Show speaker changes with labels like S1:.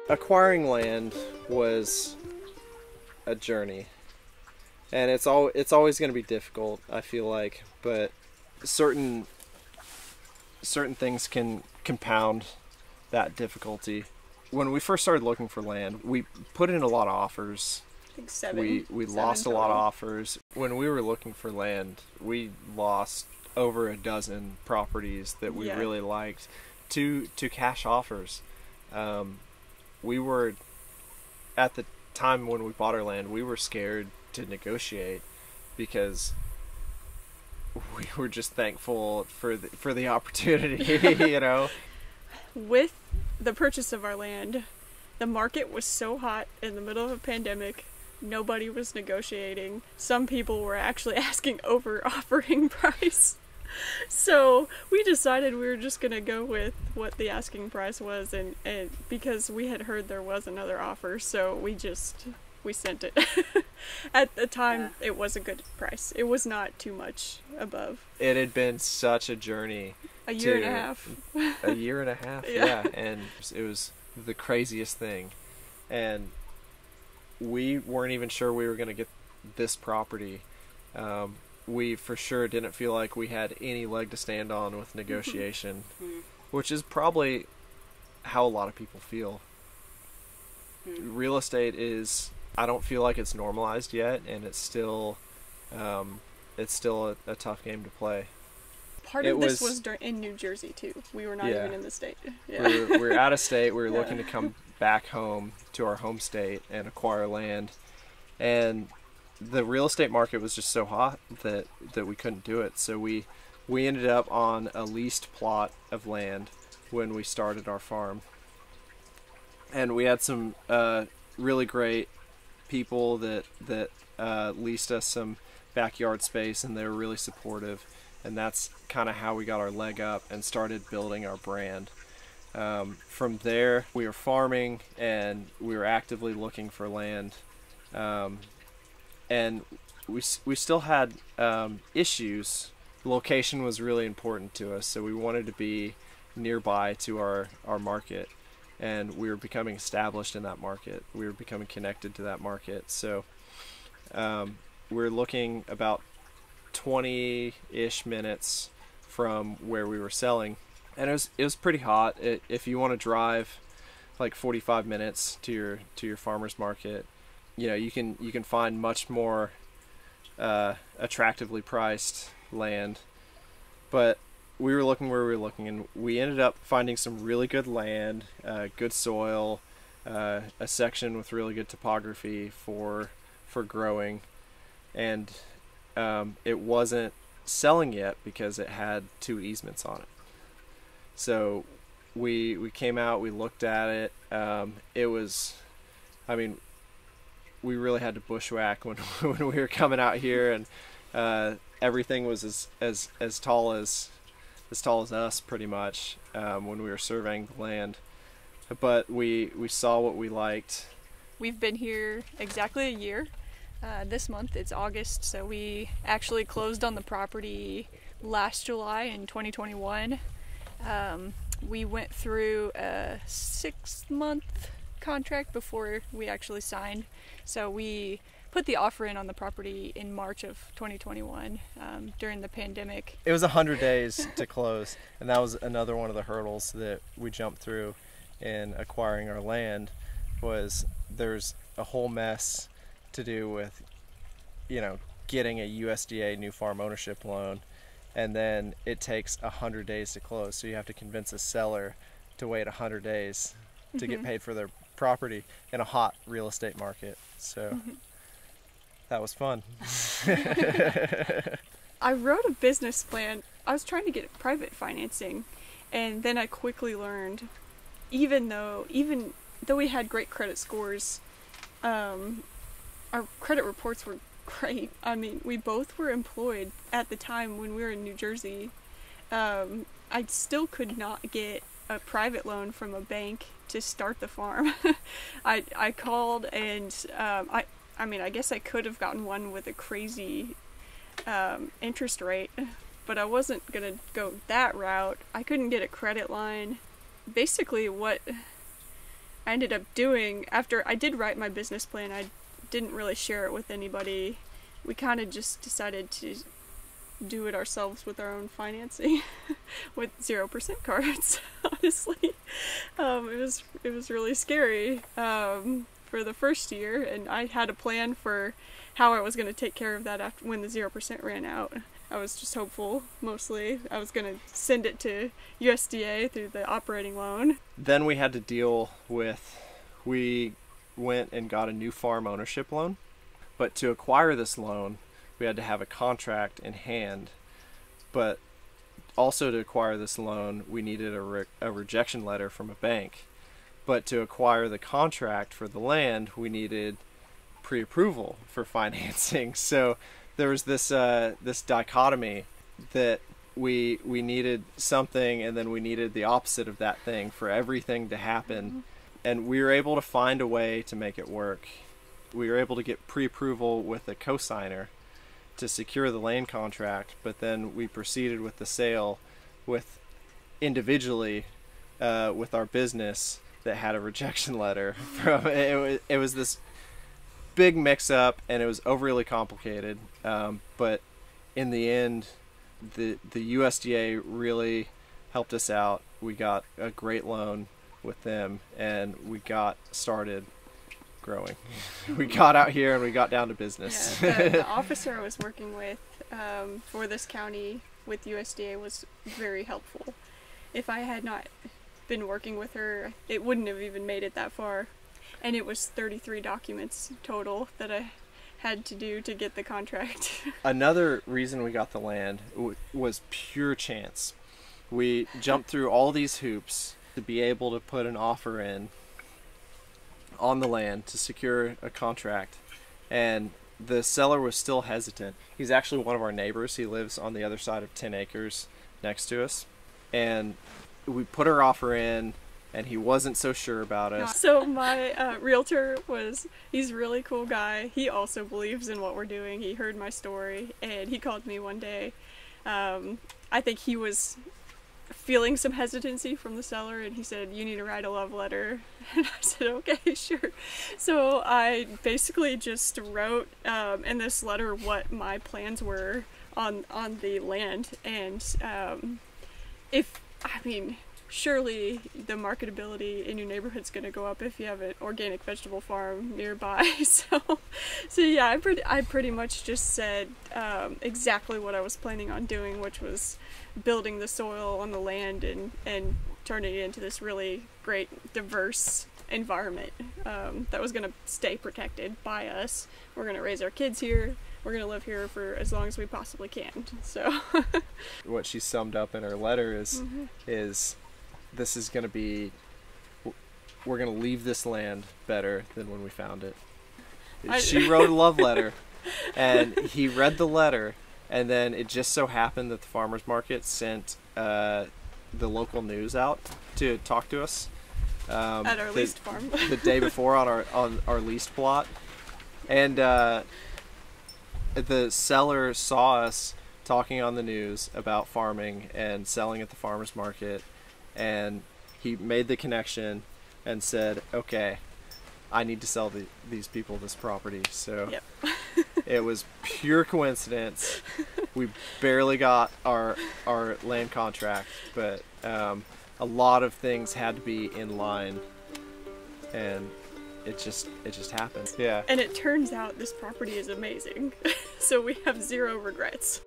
S1: Acquiring land was a journey, and it's always going to be difficult, I feel like, but certain things can compound that difficulty. When we first started looking for land, we put in a lot of offers.
S2: I think seven.
S1: We lost a lot of offers. When we were looking for land, we lost over a dozen properties that we really liked to cash offers. We were, at the time when we bought our land, we were scared to negotiate because we were just thankful for the opportunity, you know.
S2: With the purchase of our land, the market was so hot in the middle of a pandemic. Nobody was negotiating. Some people were actually asking over offering price. So we decided we were just going to go with what the asking price was, and because we had heard there was another offer, so we sent it. At the time, it was a good price. It was not too much above.
S1: It had been such a journey.
S2: A year and a half.
S1: A year and a half, yeah. And it was the craziest thing. And we weren't even sure we were going to get this property. We for sure didn't feel like we had any leg to stand on with negotiation, which is probably how a lot of people feel. Real estate is, I don't feel like it's normalized yet, and it's still a tough game to play.
S2: Part of this was in New Jersey too. We were not even in the state. Yeah.
S1: We were out of state. We were looking to come back home to our home state and acquire land, and the real estate market was just so hot that we couldn't do it. So we ended up on a leased plot of land when we started our farm, and we had some really great people that leased us some backyard space, and they were really supportive, and that's kind of how we got our leg up and started building our brand. From there, we were farming, and we were actively looking for land, and we still had issues. Location was really important to us, so we wanted to be nearby to our market, and we were becoming established in that market. We were becoming connected to that market, so we were looking about 20-ish minutes from where we were selling, and it was pretty hot. If you want to drive like 45 minutes to your farmer's market, you know, you can find much more attractively priced land. But we were looking where we were looking, and we ended up finding some really good land, good soil, a section with really good topography for growing, and it wasn't selling yet because it had 2 easements on it. So we came out, we looked at it. It was, I mean, we really had to bushwhack when we were coming out here, and everything was as tall as us pretty much when we were surveying the land. But we saw what we liked.
S2: We've been here exactly a year. This month it's August, so we actually closed on the property last July in 2021. We went through a 6-month contract before we actually signed. So we put the offer in on the property in March of 2021 during the pandemic.
S1: It was 100 days to close, and that was another one of the hurdles that we jumped through in acquiring our land. Was there's a whole mess to do with, you know, getting a USDA new farm ownership loan, and then it takes 100 days to close. So you have to convince a seller to wait 100 days to get paid for their property in a hot real estate market. So that was fun.
S2: I wrote a business plan. I was trying to get private financing, and then I quickly learned, even though we had great credit scores, our credit reports were great. I mean, we both were employed at the time when we were in New Jersey. I still could not get a private loan from a bank to start the farm. I called, and I mean, I guess I could have gotten one with a crazy interest rate, but I wasn't gonna go that route. I couldn't get a credit line. Basically, I ended up doing, after I did write my business plan, I didn't really share it with anybody. We kind of just decided to do it ourselves with our own financing with 0% cards. Honestly, it was really scary for the first year, and I had a plan for how I was going to take care of that after when the 0% ran out. I was just hopeful, mostly. I was going to send it to USDA through the operating loan.
S1: Then we had to deal with, we went and got a new farm ownership loan, but to acquire this loan, we had to have a contract in hand. But also to acquire this loan, we needed a rejection letter from a bank. But to acquire the contract for the land, we needed pre-approval for financing. So there was this this dichotomy that we needed something, and then we needed the opposite of that thing for everything to happen. And we were able to find a way to make it work. We were able to get pre-approval with a cosigner to secure the land contract, but then we proceeded with the sale with individually with our business that had a rejection letter from it. It was this big mix-up, and it was overly complicated, but in the end the USDA really helped us out. We got a great loan with them, and we got started growing. We got out here and we got down to business.
S2: Yeah, the officer I was working with for this county with USDA was very helpful. If I had not been working with her, it wouldn't have even made it that far. And it was 33 documents total that I had to do to get the contract.
S1: Another reason we got the land was pure chance. We jumped through all these hoops to be able to put an offer in on the land to secure a contract, and the seller was still hesitant. He's actually one of our neighbors. He lives on the other side of 10 acres next to us, and we put our offer in, and he wasn't so sure about us.
S2: So my realtor he's a really cool guy. He also believes in what we're doing. He heard my story, and he called me one day. I think he was feeling some hesitancy from the seller, and he said, "You need to write a love letter." And I said, "Okay, sure." So I basically just wrote in this letter what my plans were on the land, and surely the marketability in your neighborhood's going to go up if you have an organic vegetable farm nearby. So yeah, I pretty much just said exactly what I was planning on doing, which was building the soil on the land and turning it into this really great, diverse environment that was going to stay protected by us. We're going to raise our kids here. We're going to live here for as long as we possibly can. So
S1: what she summed up in her letter is this is going to be, we're going to leave this land better than when we found it. She wrote a love letter, and he read the letter, and then it just so happened that the farmers market sent the local news out to talk to us
S2: at our leased farm
S1: the day before on our leased plot, and the seller saw us talking on the news about farming and selling at the farmers market, and he made the connection and said, "Okay, I need to sell these people this property." So
S2: yep.
S1: It was pure coincidence. We barely got our land contract, but a lot of things had to be in line, and it just happened. Yeah.
S2: And it turns out this property is amazing. So we have zero regrets.